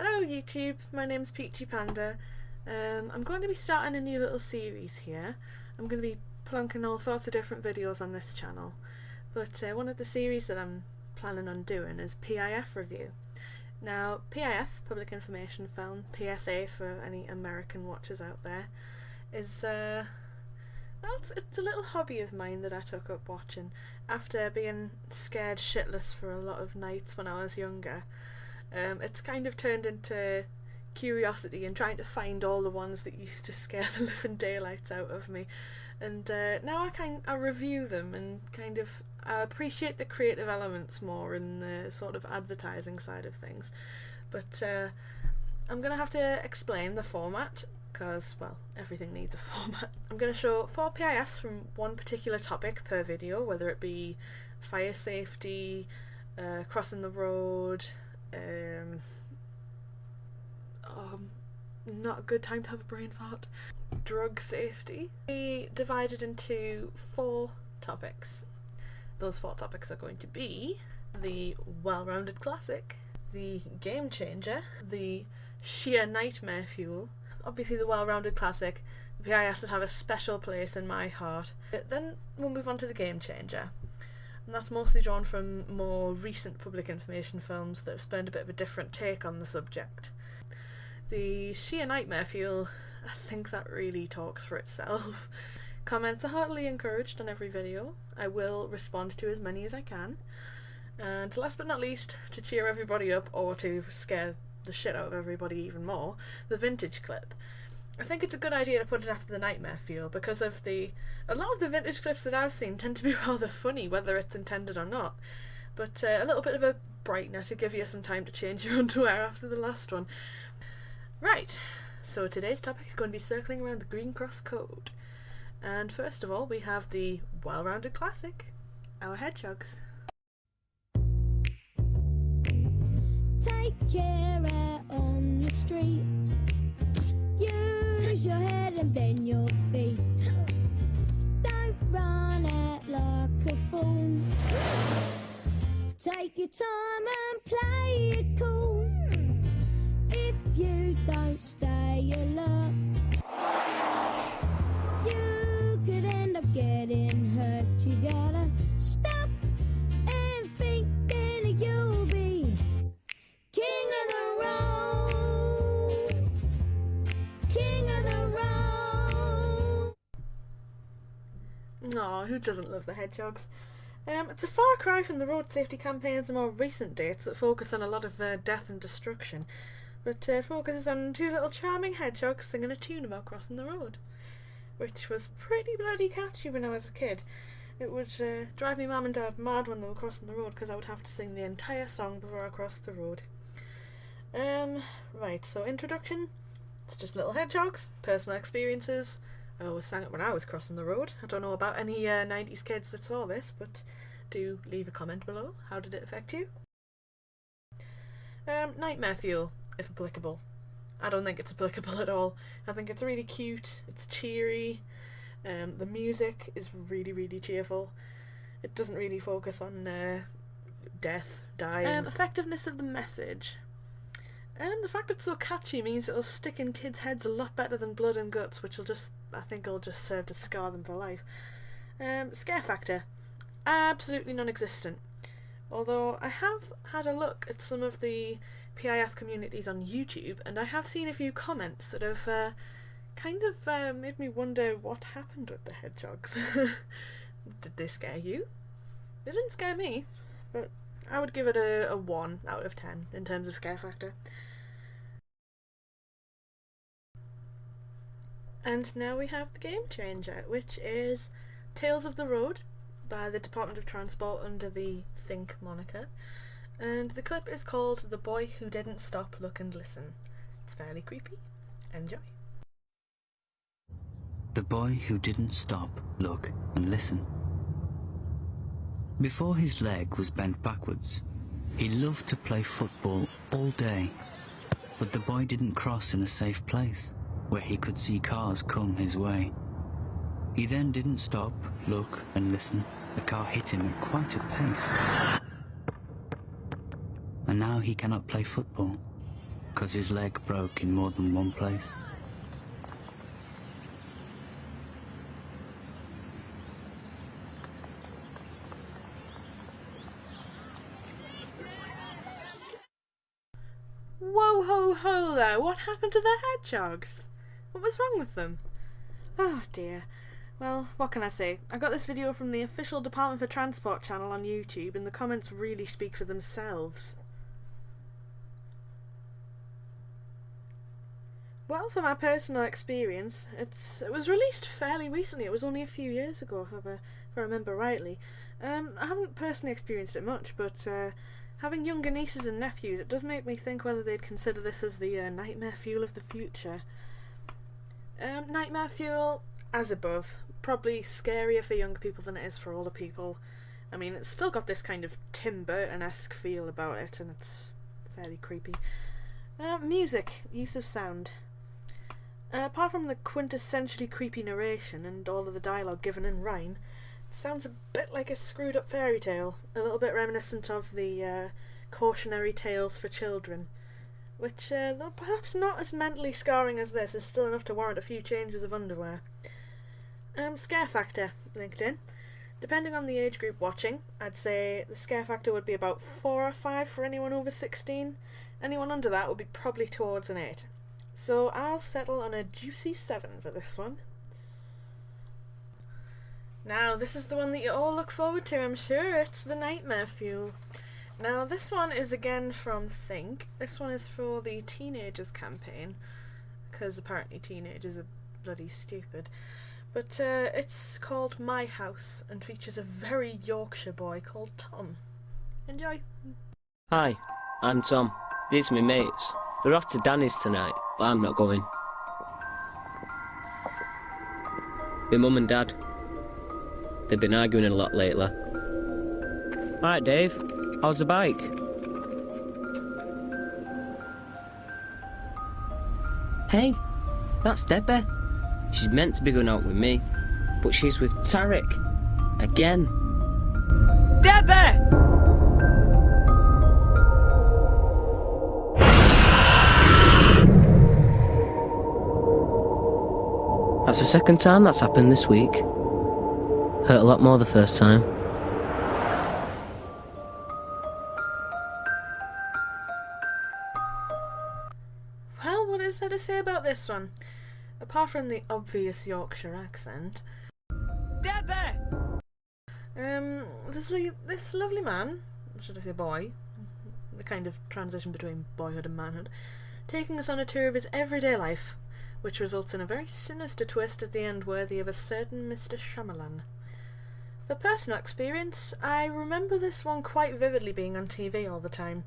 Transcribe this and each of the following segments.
Hello YouTube, my name's Peachy Panda. I'm going to be starting a new little series here. I'm going to be plunking all sorts of different videos on this channel, but one of the series that I'm planning on doing is PIFreview. Now, PIF, Public Information Film, PSA for any American watchers out there, is well, it's a little hobby of mine that I took up watching after being scared shitless for a lot of nights when I was younger. It's kind of turned into curiosity and trying to find all the ones that used to scare the living daylights out of me, and now I review them and I appreciate the creative elements more in the sort of advertising side of things. But I'm gonna have to explain the format because, well, everything needs a format. I'm going to show 4 PIFs from one particular topic per video, whether it be fire safety, crossing the road, not a good time to have a brain fart, drug safety. We divided into 4 topics. Those 4 topics are going to be the well-rounded classic, the game changer, the sheer nightmare fuel. Obviously the well-rounded classic, the PIFs that have a special place in my heart. Then we'll move on to the game changer, and that's mostly drawn from more recent public information films that have spurned a bit of a different take on the subject. The sheer nightmare fuel, I think that really talks for itself. Comments are heartily encouraged on every video. I will respond to as many as I can. And last but not least, to cheer everybody up or to scare the shit out of everybody even more, the vintage clip. I think it's a good idea to put it after the nightmare fuel because of a lot of the vintage clips that I've seen tend to be rather funny, whether it's intended or not. But a little bit of a brightener to give you some time to change your underwear after the last one. Right, so today's topic is going to be circling around the Green Cross Code. And first of all, we have the well-rounded classic, our hedgehogs. Take care out on the street. Use your head and then your feet. Don't run out like a fool. Take your time and play it cool. If you don't stay alert, you could end up getting hurt. You gotta stop and think, then you'll be king of the road, king of the road. Aw, who doesn't love the hedgehogs? It's a far cry from the road safety campaigns of more recent dates that focus on a lot of death and destruction, but it focuses on 2 little charming hedgehogs singing a tune about crossing the road, which was pretty bloody catchy when I was a kid. It would drive me mum and dad mad when they were crossing the road because I would have to sing the entire song before I crossed the road. Right, so introduction. It's just little hedgehogs, personal experiences. I always sang it when I was crossing the road. I don't know about any 90s kids that saw this, but do leave a comment below. How did it affect you? Nightmare fuel, if applicable. I don't think it's applicable at all. I think it's really cute, it's cheery, the music is really, really cheerful. It doesn't really focus on death, dying. Effectiveness of the message. The fact it's so catchy means it'll stick in kids' heads a lot better than blood and guts, which I think will just serve to scar them for life. Scare factor. Absolutely non-existent. Although I have had a look at some of the PIF communities on YouTube, and I have seen a few comments that have made me wonder what happened with the hedgehogs. Did they scare you? They didn't scare me, but I would give it a 1 out of 10 in terms of scare factor. And now we have the game changer, which is Tales of the Road by the Department of Transport under the Think moniker. And the clip is called The Boy Who Didn't Stop, Look and Listen. It's fairly creepy. Enjoy. The boy who didn't stop, look and listen. Before his leg was bent backwards, he loved to play football all day. But the boy didn't cross in a safe place, where he could see cars come his way. He then didn't stop, look and listen. The car hit him at quite a pace. And now he cannot play football, 'cause his leg broke in more than one place. Whoa ho ho there, what happened to the hedgehogs? What was wrong with them? Oh dear. Well, what can I say? I got this video from the official Department for Transport channel on YouTube and the comments really speak for themselves. Well, for my personal experience, it was released fairly recently. It was only a few years ago, if I remember rightly. I haven't personally experienced it much, but having younger nieces and nephews, it does make me think whether they'd consider this as the nightmare fuel of the future. Nightmare fuel, as above, probably scarier for younger people than it is for older people. I mean, it's still got this kind of Tim Burton-esque feel about it, and it's fairly creepy. Music, use of sound. Apart from the quintessentially creepy narration and all of the dialogue given in rhyme, it sounds a bit like a screwed up fairy tale, a little bit reminiscent of the cautionary tales for children, which, though perhaps not as mentally scarring as this, is still enough to warrant a few changes of underwear. Scare factor, linked in. Depending on the age group watching, I'd say the scare factor would be about 4 or 5 for anyone over 16. Anyone under that would be probably towards an 8. So I'll settle on a juicy 7 for this one. Now, this is the one that you all look forward to, I'm sure. It's the nightmare fuel. Now, this one is again from Think. This one is for the Teenagers campaign, because apparently teenagers are bloody stupid. But it's called My House and features a very Yorkshire boy called Tom. Enjoy. Hi, I'm Tom. These are my mates. They're off to Danny's tonight, but I'm not going. My mum and dad. They've been arguing a lot lately. Right, Dave, how's the bike? Hey, that's Debbie. She's meant to be going out with me, but she's with Tarek. Again. Debbie! That's the second time that's happened this week. Hurt a lot more the first time. Well, what is there to say about this one? Apart from the obvious Yorkshire accent. Debbie! This lovely man, should I say boy, the kind of transition between boyhood and manhood, taking us on a tour of his everyday life, which results in a very sinister twist at the end worthy of a certain Mr. Shyamalan. For personal experience, I remember this one quite vividly being on TV all the time.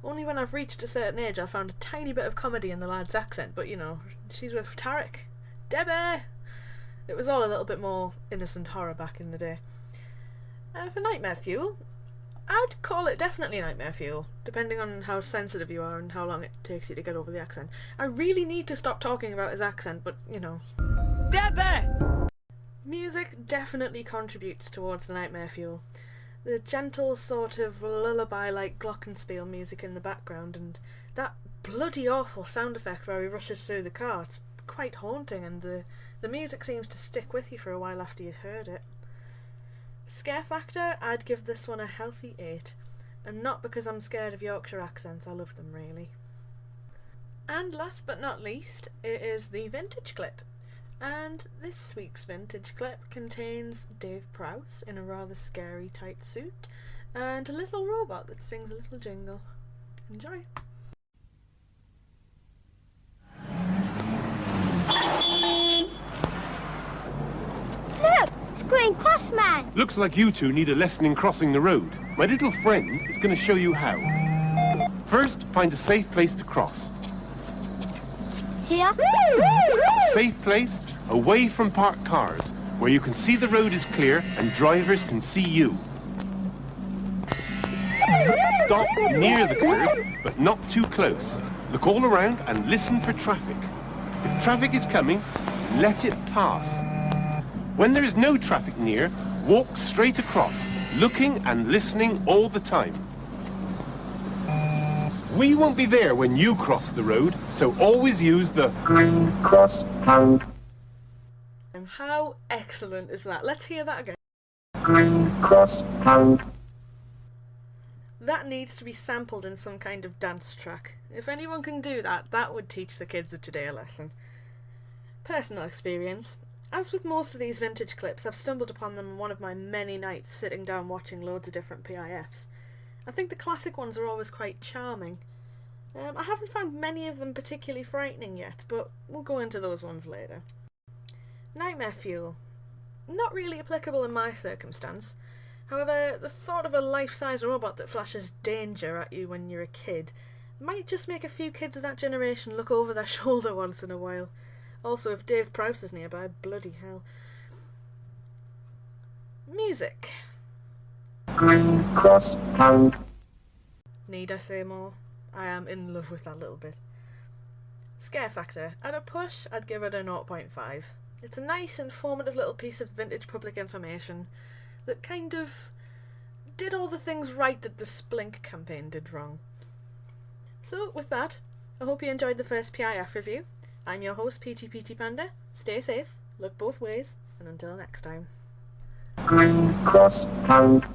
Only when I've reached a certain age I found a tiny bit of comedy in the lad's accent, but you know, she's with Tarek. Debbie! It was all a little bit more innocent horror back in the day. For Nightmare Fuel, I'd call it definitely Nightmare Fuel, depending on how sensitive you are and how long it takes you to get over the accent. I really need to stop talking about his accent, but you know. Debbie! Music definitely contributes towards the Nightmare Fuel. The gentle sort of lullaby-like glockenspiel music in the background and that bloody awful sound effect where he rushes through the car, it's quite haunting, and the music seems to stick with you for a while after you've heard it. Scare factor, I'd give this one a healthy 8, and not because I'm scared of Yorkshire accents, I love them really. And last but not least, it is the vintage clip. And this week's vintage clip contains Dave Prowse in a rather scary tight suit and a little robot that sings a little jingle. Enjoy! Look, it's Green Cross Man. Looks like you two need a lesson in crossing the road. My little friend is going to show you how. First, find a safe place to cross. Here? A safe place away from parked cars, where you can see the road is clear and drivers can see you. Stop near the curb, but not too close. Look all around and listen for traffic. If traffic is coming, let it pass. When there is no traffic near, walk straight across, looking and listening all the time. We won't be there when you cross the road, so always use the Green cross pound. And how excellent is that? Let's hear that again. Green cross pound. That needs to be sampled in some kind of dance track. If anyone can do that, that would teach the kids of today a lesson. Personal experience. As with most of these vintage clips, I've stumbled upon them on one of my many nights sitting down watching loads of different PIFs. I think the classic ones are always quite charming. I haven't found many of them particularly frightening yet, but we'll go into those ones later. Nightmare fuel. Not really applicable in my circumstance. However, the thought of a life-size robot that flashes danger at you when you're a kid might just make a few kids of that generation look over their shoulder once in a while. Also, if Dave Prowse is nearby, bloody hell. Music. Green cross pound. Need I say more? I am in love with that little bit. Scare factor. At a push, I'd give it a 0.5. It's a nice, informative little piece of vintage public information that kind of did all the things right that the Splink campaign did wrong. So, with that, I hope you enjoyed the first PIF review. I'm your host, PT Panda. Stay safe, look both ways, and until next time. Green cross pound.